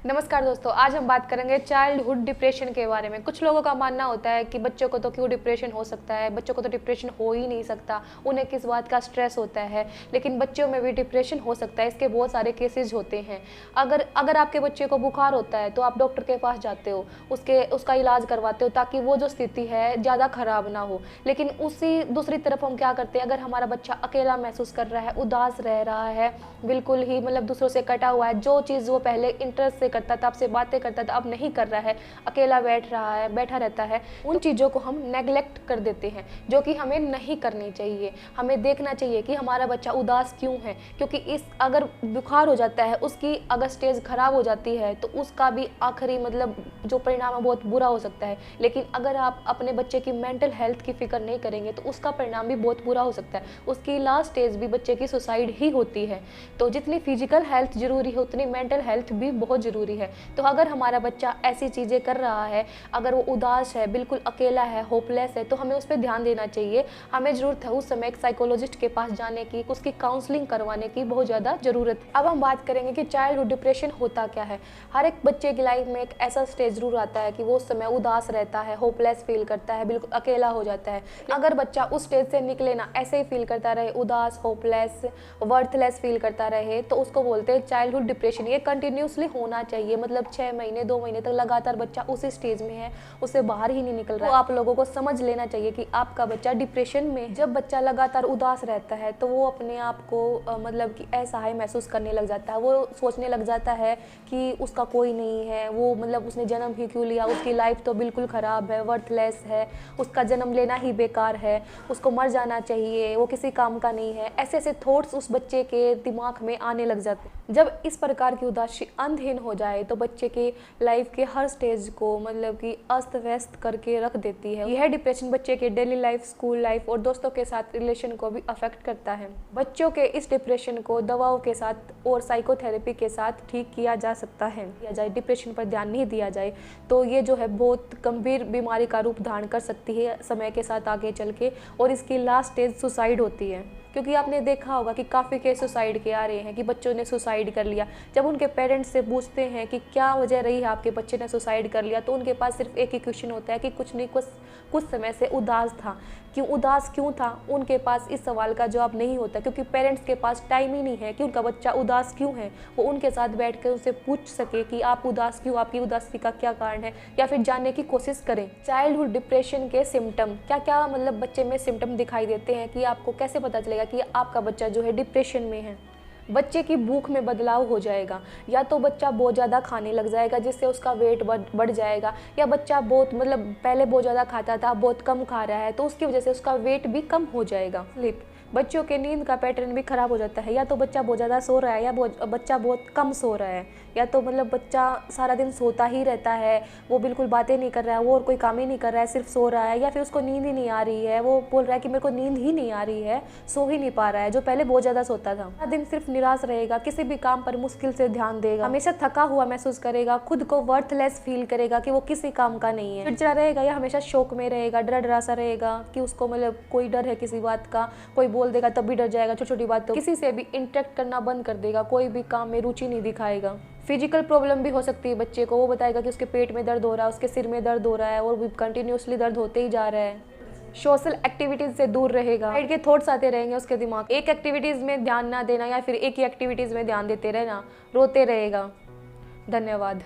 नमस्कार दोस्तों, आज हम बात करेंगे चाइल्डहुड डिप्रेशन के बारे में। कुछ लोगों का मानना होता है कि बच्चों को तो क्यों डिप्रेशन हो सकता है, बच्चों को तो डिप्रेशन हो ही नहीं सकता, उन्हें किस बात का स्ट्रेस होता है। लेकिन बच्चों में भी डिप्रेशन हो सकता है, इसके बहुत सारे केसेस होते हैं। अगर आपके बच्चे को बुखार होता है तो आप डॉक्टर के पास जाते हो, उसका इलाज करवाते हो ताकि वो जो स्थिति है ज़्यादा खराब ना हो। लेकिन उसी दूसरी तरफ हम क्या करते हैं, अगर हमारा बच्चा अकेला महसूस कर रहा है, उदास रह रहा है, बिल्कुल ही दूसरों से कटा हुआ है, जो चीज़ वो पहले इंटरेस्ट से करता था, आपसे बातें करता था, अब नहीं कर रहा है, अकेला बैठा रहता है, उन चीज़ों को हम नेग्लेक्ट कर देते हैं, जो कि हमें नहीं करनी चाहिए। हमें देखना चाहिए कि हमारा बच्चा उदास क्यों है, क्योंकि अगर बुखार हो जाता है, उसकी अगर स्टेज खराब हो जाती है तो उसका भी आखिरी जो परिणाम है बहुत बुरा हो सकता है। लेकिन अगर आप अपने बच्चे की मेंटल हेल्थ की फिक्र नहीं करेंगे तो उसका परिणाम भी बहुत बुरा हो सकता है। उसकी लास्ट स्टेज भी बच्चे की सुसाइड ही होती है। तो जितनी फिजिकल हेल्थ जरूरी है उतनी मेंटल हेल्थ भी बहुत ज़रूरी है। तो अगर हमारा बच्चा ऐसी चीज़ें कर रहा है, अगर वो उदास है, बिल्कुल अकेला है, होपलेस है, तो हमें उस पर ध्यान देना चाहिए। हमें ज़रूरत है उस समय एक साइकोलॉजिस्ट के पास जाने की, उसकी काउंसलिंग करवाने की बहुत ज़्यादा ज़रूरत है। अब हम बात करेंगे कि चाइल्डहुड डिप्रेशन होता क्या है। हर एक बच्चे की लाइफ में एक ऐसा स्टेज ज़रूर आता है कि वो उस समय उदास रहता है, होपलेस फील करता है, बिल्कुल अकेला हो जाता है। अगर बच्चा उस स्टेज से निकले ना, ऐसे ही फील करता रहे, उदास, होपलेस, वर्थलेस फील करता रहे, तो उसको बोलते हैं चाइल्डहुड डिप्रेशन। ये कंटिन्यूसली होना चाहिए, 6 महीने 2 महीने तक लगातार बच्चा उसी स्टेज में है, उससे बाहर ही नहीं निकल रहा है। तो आप लोगों को समझ लेना चाहिए कि आपका बच्चा डिप्रेशन में। जब बच्चा लगातार उदास रहता है तो वो अपने आप को कि असहाय महसूस करने लग जाता है। वो सोचने लग जाता है कि उसका कोई नहीं है, वो उसने जन्म ही क्यों लिया, उसकी लाइफ तो बिल्कुल ख़राब है, वर्थलेस है, उसका जन्म लेना ही बेकार है, उसको मर जाना चाहिए, वो किसी काम का नहीं है। ऐसे ऐसे थॉट्स उस बच्चे के दिमाग में आने लग जाते हैं। जब इस प्रकार की उदासी अंतहीन हो जाए तो बच्चे के लाइफ के हर स्टेज को अस्त व्यस्त करके रख देती है। यह डिप्रेशन बच्चे के डेली लाइफ, स्कूल लाइफ और दोस्तों के साथ रिलेशन को भी अफेक्ट करता है। बच्चों के इस डिप्रेशन को दवाओं के साथ और साइकोथेरेपी के साथ ठीक किया जा सकता है। डिप्रेशन पर ध्यान नहीं दिया जाए तो ये जो है बहुत गंभीर बीमारी का रूप धारण कर सकती है समय के साथ आगे चल के, और इसकी लास्ट स्टेज सुसाइड होती है। क्योंकि आपने देखा होगा कि काफ़ी केस सुसाइड के आ रहे हैं कि बच्चों ने सुसाइड कर लिया। जब उनके पेरेंट्स से पूछते हैं कि क्या वजह रही है आपके बच्चे ने सुसाइड कर लिया, तो उनके पास सिर्फ एक ही क्वेश्चन होता है कि कुछ नहीं, कुछ समय से उदास था। उदास क्यों था, उनके पास इस सवाल का जवाब नहीं होता, क्योंकि पेरेंट्स के पास टाइम ही नहीं है कि उनका बच्चा उदास क्यों है। वो उनके साथ बैठ कर उनसे पूछ सके कि आप उदास क्यों, आपकी उदासी का क्या कारण है, या फिर जानने की कोशिश करें। चाइल्डहुड डिप्रेशन के सिम्टम क्या क्या बच्चे में सिम्टम दिखाई देते हैं, कि आपको कैसे पता चलेगा कि आपका बच्चा जो है डिप्रेशन में है। बच्चे की भूख में बदलाव हो जाएगा, या तो बच्चा बहुत ज़्यादा खाने लग जाएगा जिससे उसका वेट बढ़ जाएगा, या बच्चा बहुत पहले बहुत ज़्यादा खाता था, बहुत कम खा रहा है तो उसकी वजह से उसका वेट भी कम हो जाएगा। स्लीप, बच्चों के नींद का पैटर्न भी खराब हो जाता है, या तो बच्चा बहुत ज़्यादा सो रहा है, या बच्चा बहुत कम सो रहा है, या तो बच्चा सारा दिन सोता ही रहता है, वो बिल्कुल बातें नहीं कर रहा है, वो और कोई काम ही नहीं कर रहा है, सिर्फ सो रहा है, या फिर उसको नींद ही नहीं आ रही है, वो बोल रहा है कि मेरे को नींद ही नहीं आ रही है, सो ही नहीं पा रहा है, जो पहले बहुत ज़्यादा सोता था। सारा दिन सिर्फ निराश रहेगा, किसी भी काम पर मुश्किल से ध्यान देगा, हमेशा थका हुआ महसूस करेगा, खुद को वर्थलेस फील करेगा कि वो किसी काम का नहीं है, चिड़चिड़ा रहेगा, या हमेशा शौक में रहेगा, डरा सा रहेगा कि उसको कोई डर है किसी बात का, कोई बोल देगा तब भी डर जाएगा, छोटी छोटी बात तो किसी से भी इंटरेक्ट करना बंद कर देगा, कोई भी काम में रुचि नहीं दिखाएगा। फिजिकल प्रॉब्लम भी हो सकती है बच्चे को, वो बताएगा कि उसके पेट में दर्द हो रहा है, उसके सिर में दर्द हो रहा है, और भी कंटिन्यूसली दर्द होते ही जा रहा है। सोशल एक्टिविटीज से दूर रहेगा, साइड के थॉट्स आते रहेंगे उसके दिमाग, एक एक्टिविटीज में ध्यान ना देना या फिर एक ही एक्टिविटीज में ध्यान देते रहना, रोते रहेगा। धन्यवाद।